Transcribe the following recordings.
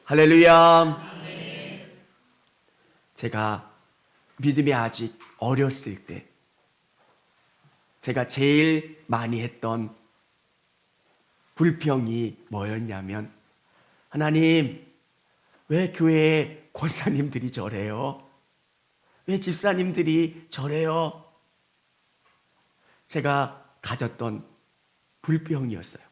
할렐루야. 제가 믿음이 아직 어렸을 때 제가 제일 많이 했던 불평이 뭐였냐면, 하나님, 왜 교회에 권사님들이 저래요? 왜 집사님들이 저래요? 제가 가졌던 불평이었어요.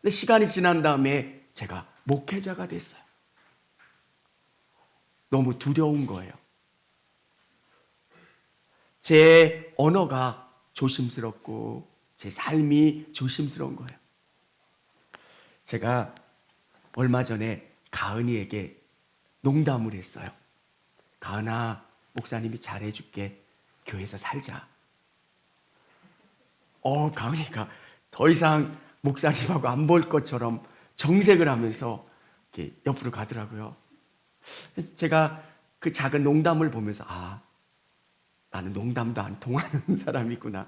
근데 시간이 지난 다음에 제가 목회자가 됐어요. 너무 두려운 거예요. 제 언어가 조심스럽고 제 삶이 조심스러운 거예요. 제가 얼마 전에 가은이에게 농담을 했어요. 가은아, 목사님이 잘해줄게. 교회에서 살자. 가은이가 더 이상 목사님하고 안 볼 것처럼 정색을 하면서 이렇게 옆으로 가더라고요. 제가 그 작은 농담을 보면서 나는 농담도 안 통하는 사람이구나.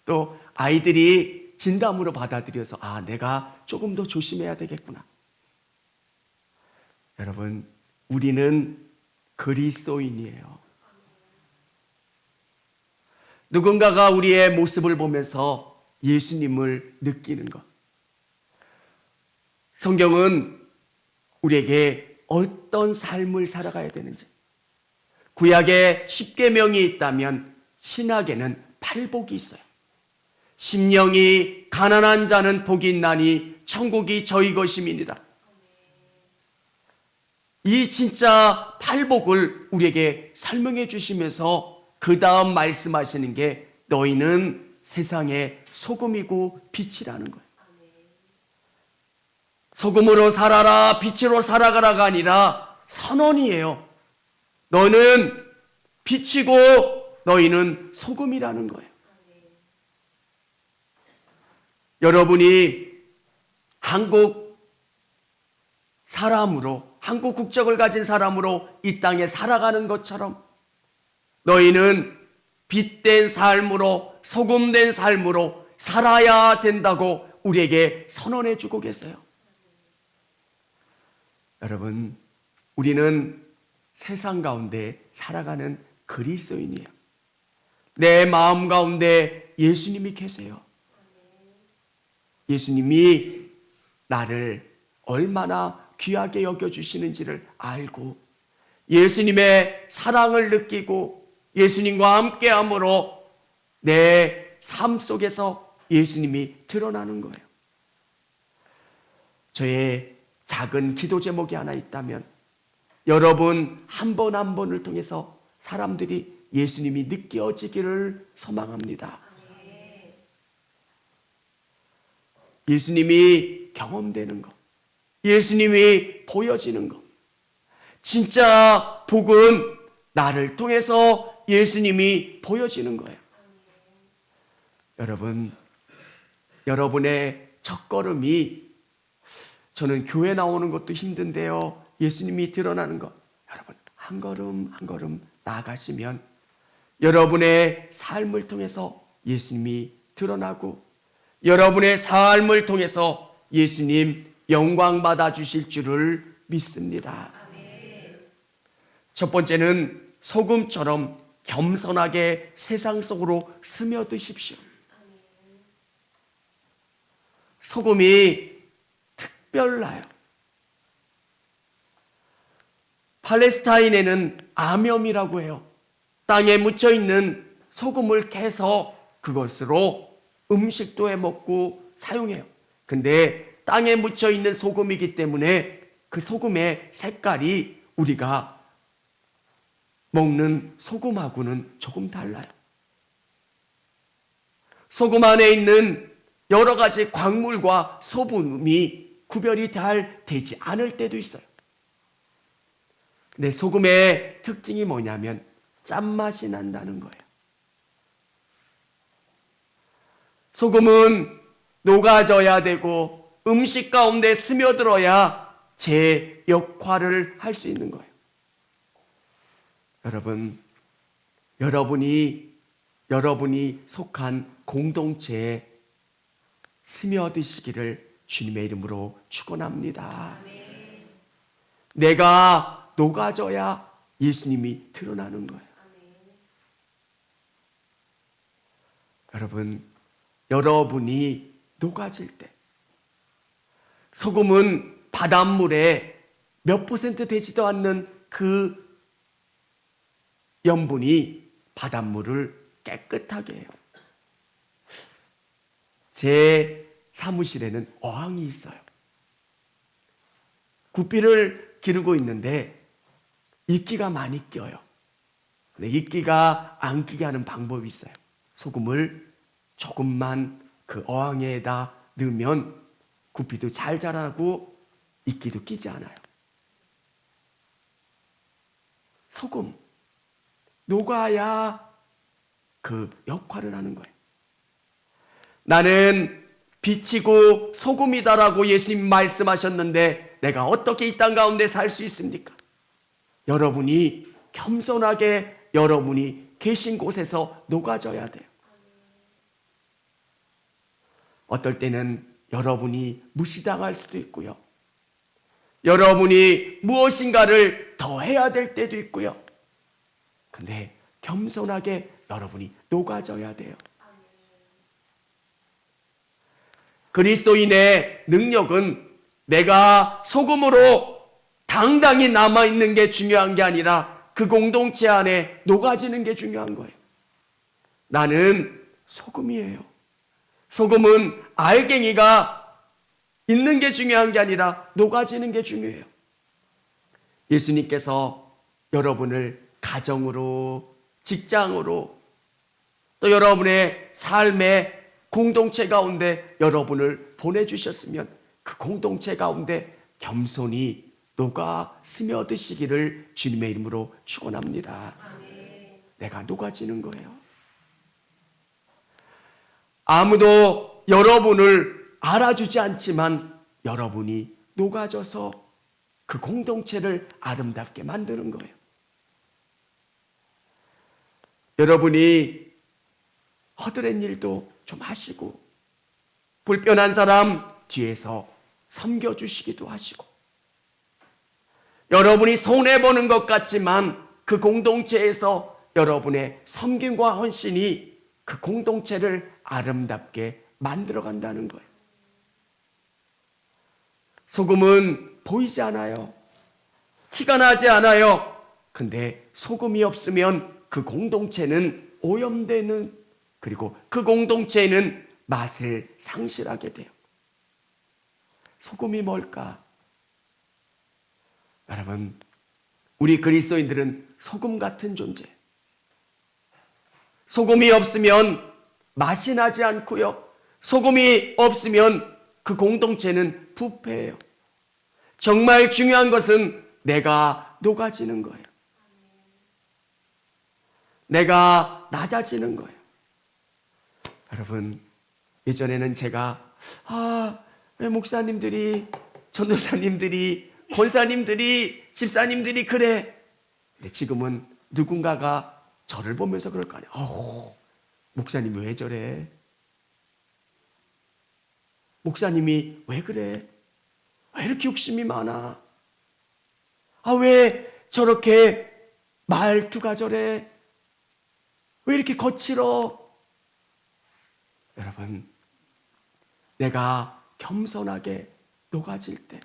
또 아이들이 진담으로 받아들여서 내가 조금 더 조심해야 되겠구나. 여러분, 우리는 그리스도인이에요. 누군가가 우리의 모습을 보면서 예수님을 느끼는 것. 성경은 우리에게 어떤 삶을 살아가야 되는지, 구약에 10계명이 있다면 신약에는 8복이 있어요. 심령이 가난한 자는 복이 있나니 천국이 저희 것임이니라. 이 진짜 8복을 우리에게 설명해 주시면서 그 다음 말씀하시는 게 너희는 세상의 소금이고 빛이라는 거예요. 소금으로 살아라, 빛으로 살아가라가 아니라 선언이에요. 너는 빛이고 너희는 소금이라는 거예요. 여러분이 한국 사람으로, 한국 국적을 가진 사람으로 이 땅에 살아가는 것처럼 너희는 빛된 삶으로, 소금된 삶으로 살아야 된다고 우리에게 선언해 주고 계세요. 여러분, 우리는 세상 가운데 살아가는 그리스도인이에요. 내 마음 가운데 예수님이 계세요. 예수님이 나를 얼마나 귀하게 여겨주시는지를 알고 예수님의 사랑을 느끼고 예수님과 함께함으로 내 삶 속에서 예수님이 드러나는 거예요. 저의 작은 기도 제목이 하나 있다면, 여러분 한 번 한 번을 통해서 사람들이 예수님이 느껴지기를 소망합니다. 예수님이 경험되는 것, 예수님이 보여지는 것. 진짜 복은 나를 통해서 예수님이 보여지는 거예요. 여러분, 여러분의 첫걸음이, 저는 교회 나오는 것도 힘든데요, 예수님이 드러나는 것. 여러분, 한 걸음 한 걸음 나아가시면 여러분의 삶을 통해서 예수님이 드러나고 여러분의 삶을 통해서 예수님 영광 받아 주실 줄을 믿습니다. 첫 번째는 소금처럼 겸손하게 세상 속으로 스며드십시오. 소금이 특별나요. 팔레스타인에는 아뼘이라고 해요. 땅에 묻혀있는 소금을 캐서 그것으로 음식도 해 먹고 사용해요. 근데 땅에 묻혀있는 소금이기 때문에 그 소금의 색깔이 우리가 먹는 소금하고는 조금 달라요. 소금 안에 있는 여러 가지 광물과 소금이 구별이 잘 되지 않을 때도 있어요. 근데 소금의 특징이 뭐냐면 짠맛이 난다는 거예요. 소금은 녹아져야 되고 음식 가운데 스며들어야 제 역할을 할 수 있는 거예요. 여러분, 여러분이 속한 공동체에 스며드시기를 주님의 이름으로 축원합니다. 내가 녹아져야 예수님이 드러나는 거예요. 여러분, 여러분이 녹아질 때, 소금은 바닷물에 몇 퍼센트 되지도 않는 그 염분이 바닷물을 깨끗하게 해요. 제 사무실에는 어항이 있어요. 구피를 기르고 있는데 이끼가 많이 껴요. 근데 이끼가 안 끼게 하는 방법이 있어요. 소금을 조금만 그 어항에다 넣으면 구피도 잘 자라고 이끼도 끼지 않아요. 소금, 녹아야 그 역할을 하는 거예요. 나는 빛이고 소금이다라고 예수님 말씀하셨는데 내가 어떻게 이 땅 가운데 살 수 있습니까? 여러분이 겸손하게 여러분이 계신 곳에서 녹아져야 돼요. 어떨 때는 여러분이 무시당할 수도 있고요. 여러분이 무엇인가를 더 해야 될 때도 있고요. 근데 겸손하게 여러분이 녹아져야 돼요. 그리스도인의 능력은 내가 소금으로 당당히 남아있는 게 중요한 게 아니라 그 공동체 안에 녹아지는 게 중요한 거예요. 나는 소금이에요. 소금은 알갱이가 있는 게 중요한 게 아니라 녹아지는 게 중요해요. 예수님께서 여러분을 가정으로, 직장으로, 또 여러분의 삶의 공동체 가운데 여러분을 보내주셨으면 그 공동체 가운데 겸손히 녹아 스며드시기를 주님의 이름으로 축원합니다. 내가 녹아지는 거예요. 아무도 여러분을 알아주지 않지만 여러분이 녹아져서 그 공동체를 아름답게 만드는 거예요. 여러분이 허드렛 일도 좀 하시고 불편한 사람 뒤에서 섬겨주시기도 하시고 여러분이 손해보는 것 같지만 그 공동체에서 여러분의 섬김과 헌신이 그 공동체를 아름답게 만들어간다는 거예요. 소금은 보이지 않아요. 티가 나지 않아요. 근데 소금이 없으면 그 공동체는 오염되는, 그리고 그 공동체는 맛을 상실하게 돼요. 소금이 뭘까? 여러분, 우리 그리스도인들은 소금 같은 존재. 소금이 없으면 맛이 나지 않고요. 소금이 없으면 그 공동체는 부패해요. 정말 중요한 것은 내가 녹아지는 거예요. 내가 낮아지는 거예요. 여러분, 예전에는 제가 왜 목사님들이, 전도사님들이, 권사님들이, 집사님들이 그래. 근데 지금은 누군가가 저를 보면서 그럴 거 아니에요. 목사님이 왜 저래? 목사님이 왜 그래? 왜 이렇게 욕심이 많아? 왜 저렇게 말투가 저래? 왜 이렇게 거칠어? 여러분, 내가 겸손하게 녹아질 때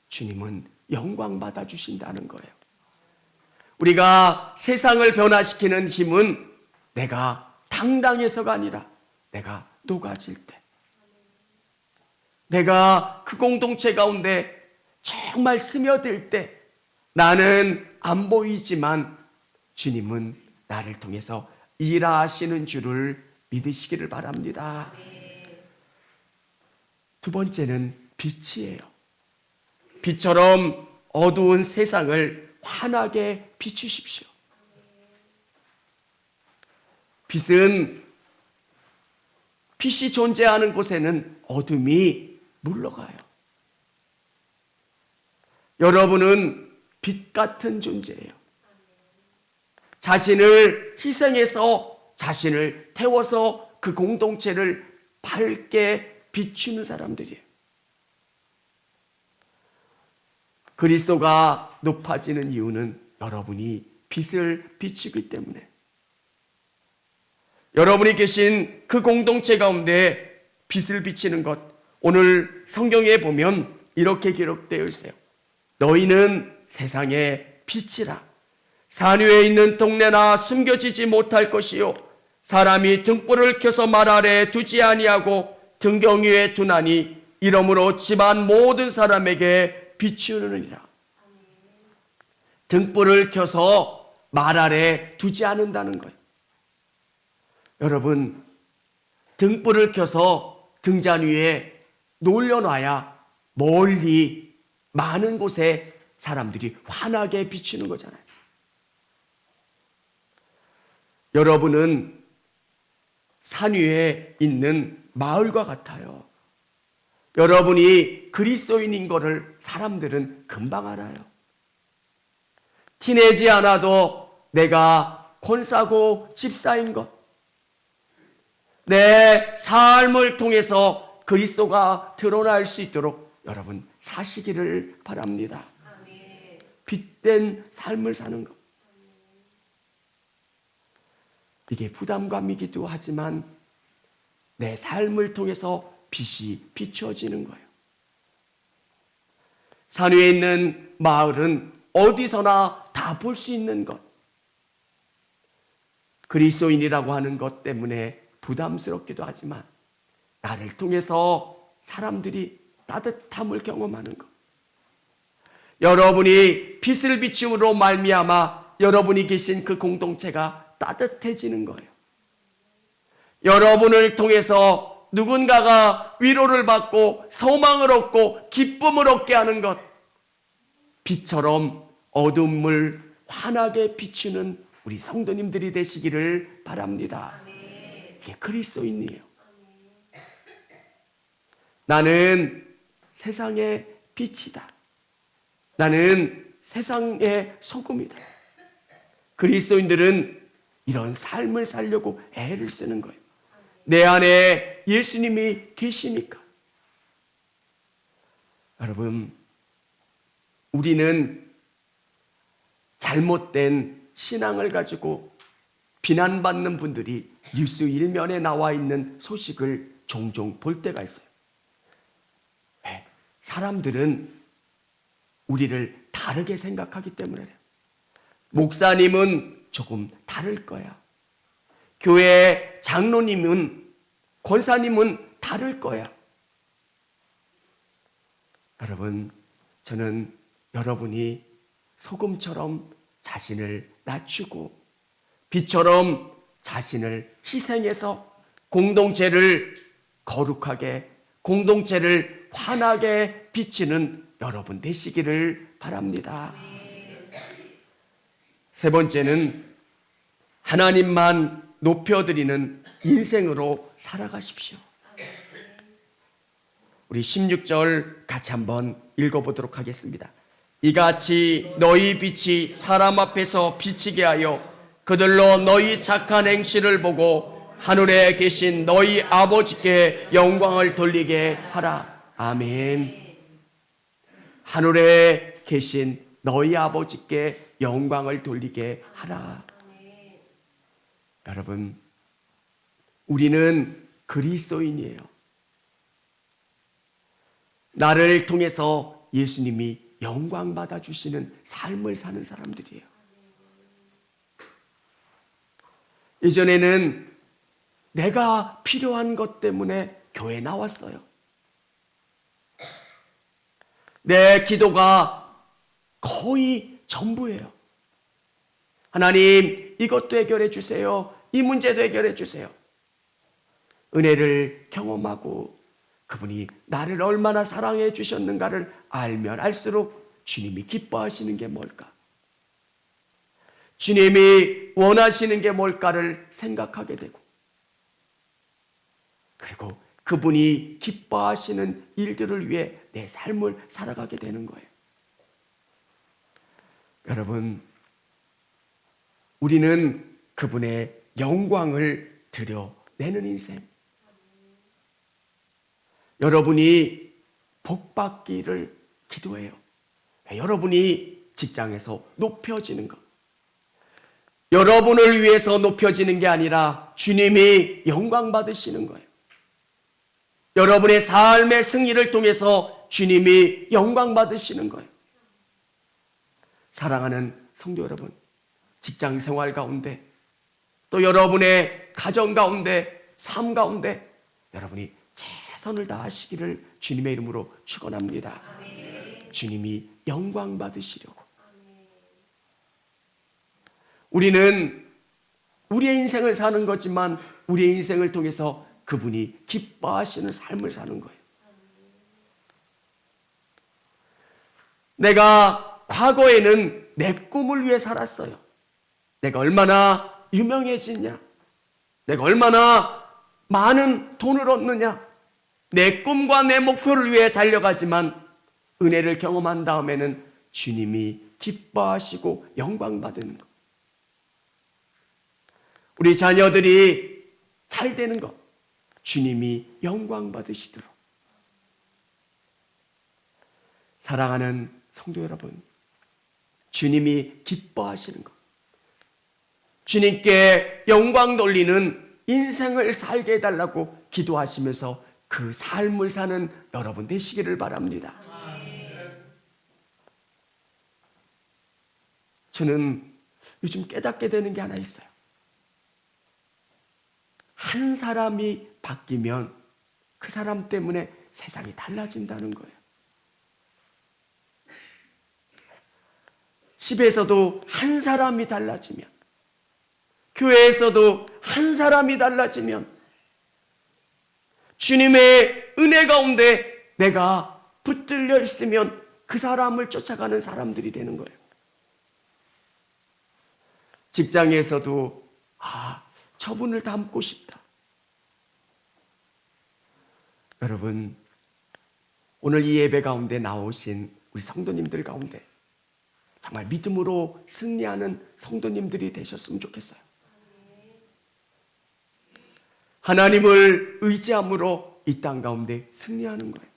주님은 영광 받아주신다는 거예요. 우리가 세상을 변화시키는 힘은 내가 당당해서가 아니라 내가 녹아질 때, 내가 그 공동체 가운데 정말 스며들 때, 나는 안 보이지만 주님은 나를 통해서 일하시는 줄을 믿으시기를 바랍니다. 두 번째는 빛이에요. 빛처럼 어두운 세상을 환하게 비추십시오. 빛은, 빛이 존재하는 곳에는 어둠이 물러가요. 여러분은 빛 같은 존재예요. 자신을 희생해서, 자신을 태워서 그 공동체를 밝게 비추는 사람들이에요. 그리스도가 높아지는 이유는 여러분이 빛을 비추기 때문에, 여러분이 계신 그 공동체 가운데 빛을 비치는 것, 오늘 성경에 보면 이렇게 기록되어 있어요. 너희는 세상의 빛이라. 산 위에 있는 동네나 숨겨지지 못할 것이요, 사람이 등불을 켜서 말 아래 두지 아니하고 등경 위에 두나니 이러므로 집안 모든 사람에게 비추느니라. 등불을 켜서 말 아래 두지 않는다는 거예요. 여러분, 등불을 켜서 등잔 위에 놀려놔야 멀리 많은 곳에 사람들이 환하게 비추는 거잖아요. 여러분은 산 위에 있는 마을과 같아요. 여러분이 그리스도인인 것을 사람들은 금방 알아요. 티내지 않아도 내가 권사고 집사인 것, 내 삶을 통해서 그리스도가 드러날 수 있도록 여러분 사시기를 바랍니다. 빛된 삶을 사는 것. 이게 부담감이기도 하지만 내 삶을 통해서 빛이 비춰지는 거예요. 산 위에 있는 마을은 어디서나 다 볼 수 있는 것. 그리스도인이라고 하는 것 때문에 부담스럽기도 하지만 나를 통해서 사람들이 따뜻함을 경험하는 것. 여러분이 빛을 비춤으로 말미암아 여러분이 계신 그 공동체가 따뜻해지는 거예요. 여러분을 통해서 누군가가 위로를 받고 소망을 얻고 기쁨을 얻게 하는 것. 빛처럼 어둠을 환하게 비추는 우리 성도님들이 되시기를 바랍니다. 이게 그리스도인이에요. 나는 세상의 빛이다. 나는 세상의 소금이다. 그리스도인들은 이런 삶을 살려고 애를 쓰는 거예요. 내 안에 예수님이 계시니까. 여러분, 우리는 잘못된 신앙을 가지고 비난받는 분들이 뉴스 일면에 나와 있는 소식을 종종 볼 때가 있어요. 왜? 사람들은 우리를 다르게 생각하기 때문에 그래요. 목사님은 조금 다를 거야. 교회 장로님은, 권사님은 다를 거야. 여러분, 저는 여러분이 소금처럼 자신을 낮추고 빛처럼 자신을 희생해서 공동체를 거룩하게, 공동체를 환하게 비치는 여러분 되시기를 바랍니다. 세 번째는 하나님만 높여드리는 인생으로 살아가십시오. 우리 16절 같이 한번 읽어보도록 하겠습니다. 이같이 너희 빛이 사람 앞에서 비치게 하여 그들로 너희 착한 행실을 보고 하늘에 계신 너희 아버지께 영광을 돌리게 하라. 아멘. 하늘에 계신 너희 아버지께 영광을 돌리게 하라. 여러분, 우리는 그리스도인이에요. 나를 통해서 예수님이 영광 받아주시는 삶을 사는 사람들이에요. 예전에는 내가 필요한 것 때문에 교회에 나왔어요. 내 기도가 거의 전부예요. 하나님, 이것도 해결해 주세요. 이 문제도 해결해 주세요. 은혜를 경험하고 그분이 나를 얼마나 사랑해 주셨는가를 알면 알수록 주님이 기뻐하시는 게 뭘까? 주님이 원하시는 게 뭘까를 생각하게 되고, 그리고 그분이 기뻐하시는 일들을 위해 내 삶을 살아가게 되는 거예요. 여러분, 우리는 그분의 영광을 드려내는 인생. 여러분이 복 받기를 기도해요. 여러분이 직장에서 높여지는 것, 여러분을 위해서 높여지는 게 아니라 주님이 영광 받으시는 거예요. 여러분의 삶의 승리를 통해서 주님이 영광 받으시는 거예요. 사랑하는 성도 여러분, 직장 생활 가운데 또 여러분의 가정 가운데 삶 가운데 여러분이 최선을 다하시기를 주님의 이름으로 축원합니다. 주님이 영광 받으시려고. 우리는 우리의 인생을 사는 거지만 우리의 인생을 통해서 그분이 기뻐하시는 삶을 사는 거예요. 내가 과거에는 내 꿈을 위해 살았어요. 내가 얼마나 유명해지냐, 내가 얼마나 많은 돈을 얻느냐, 내 꿈과 내 목표를 위해 달려가지만 은혜를 경험한 다음에는 주님이 기뻐하시고 영광 받는 것, 우리 자녀들이 잘 되는 것, 주님이 영광 받으시도록. 사랑하는 성도 여러분, 주님이 기뻐하시는 것, 주님께 영광 돌리는 인생을 살게 해달라고 기도하시면서 그 삶을 사는 여러분 되시기를 바랍니다. 저는 요즘 깨닫게 되는 게 하나 있어요. 한 사람이 바뀌면 그 사람 때문에 세상이 달라진다는 거예요. 집에서도 한 사람이 달라지면, 교회에서도 한 사람이 달라지면, 주님의 은혜 가운데 내가 붙들려 있으면 그 사람을 쫓아가는 사람들이 되는 거예요. 직장에서도 저분을 닮고 싶다. 여러분, 오늘 이 예배 가운데 나오신 우리 성도님들 가운데 정말 믿음으로 승리하는 성도님들이 되셨으면 좋겠어요. 하나님을 의지함으로 이 땅 가운데 승리하는 거예요.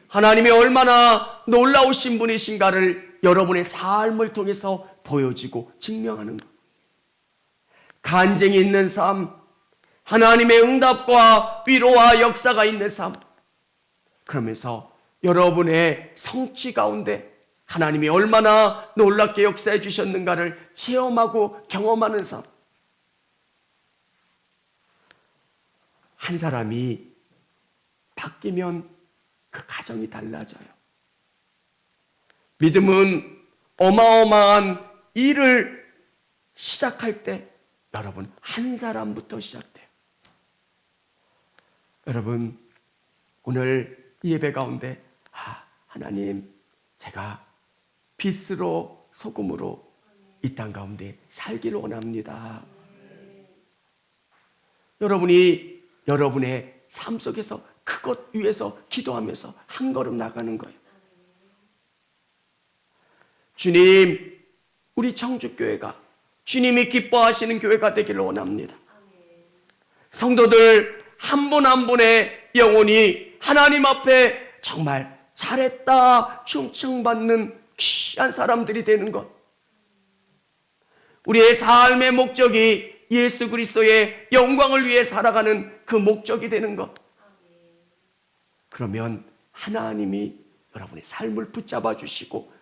하나님이 얼마나 놀라우신 분이신가를 여러분의 삶을 통해서 보여지고 증명하는 것. 간증이 있는 삶, 하나님의 응답과 위로와 역사가 있는 삶, 그러면서 여러분의 성취 가운데 하나님이 얼마나 놀랍게 역사해 주셨는가를 체험하고 경험하는 삶. 한 사람이 바뀌면 그 가정이 달라져요. 믿음은 어마어마한 일을 시작할 때 여러분 한 사람부터 시작돼요. 여러분, 오늘 이 예배 가운데 하나님, 제가 빛으로 소금으로 이 땅 가운데 살기를 원합니다. 여러분이 여러분의 삶 속에서 그것 위해서 기도하면서 한 걸음 나가는 거예요. 주님, 우리 청주교회가 주님이 기뻐하시는 교회가 되기를 원합니다. 성도들 한 분 한 분의 영혼이 하나님 앞에 정말 잘했다 충칭받는 귀한 사람들이 되는 것. 우리의 삶의 목적이 예수 그리스도의 영광을 위해 살아가는 그 목적이 되는 것. 그러면 하나님이 여러분의 삶을 붙잡아 주시고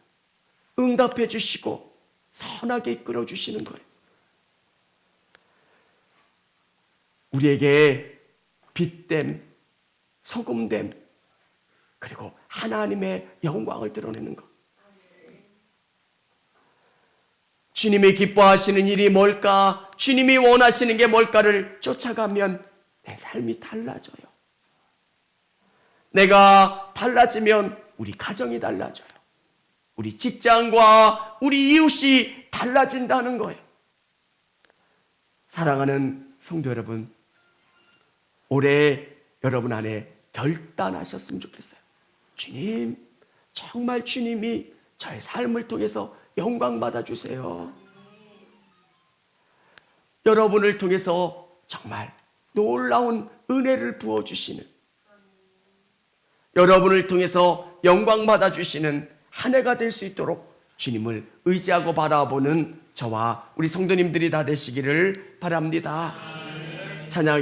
응답해 주시고 선하게 이끌어 주시는 거예요. 우리에게 빛됨, 소금됨, 그리고 하나님의 영광을 드러내는 것. 주님이 기뻐하시는 일이 뭘까? 주님이 원하시는 게 뭘까를 쫓아가면 내 삶이 달라져요. 내가 달라지면 우리 가정이 달라져요. 우리 직장과 우리 이웃이 달라진다는 거예요. 사랑하는 성도 여러분, 올해 여러분 안에 결단하셨으면 좋겠어요. 주님, 정말 주님이 저의 삶을 통해서 영광 받아주세요. 여러분을 통해서 정말 놀라운 은혜를 부어주시는, 여러분을 통해서 영광 받아 주시는 한 해가 될 수 있도록 주님을 의지하고 바라보는 저와 우리 성도님들이 다 되시기를 바랍니다. 찬양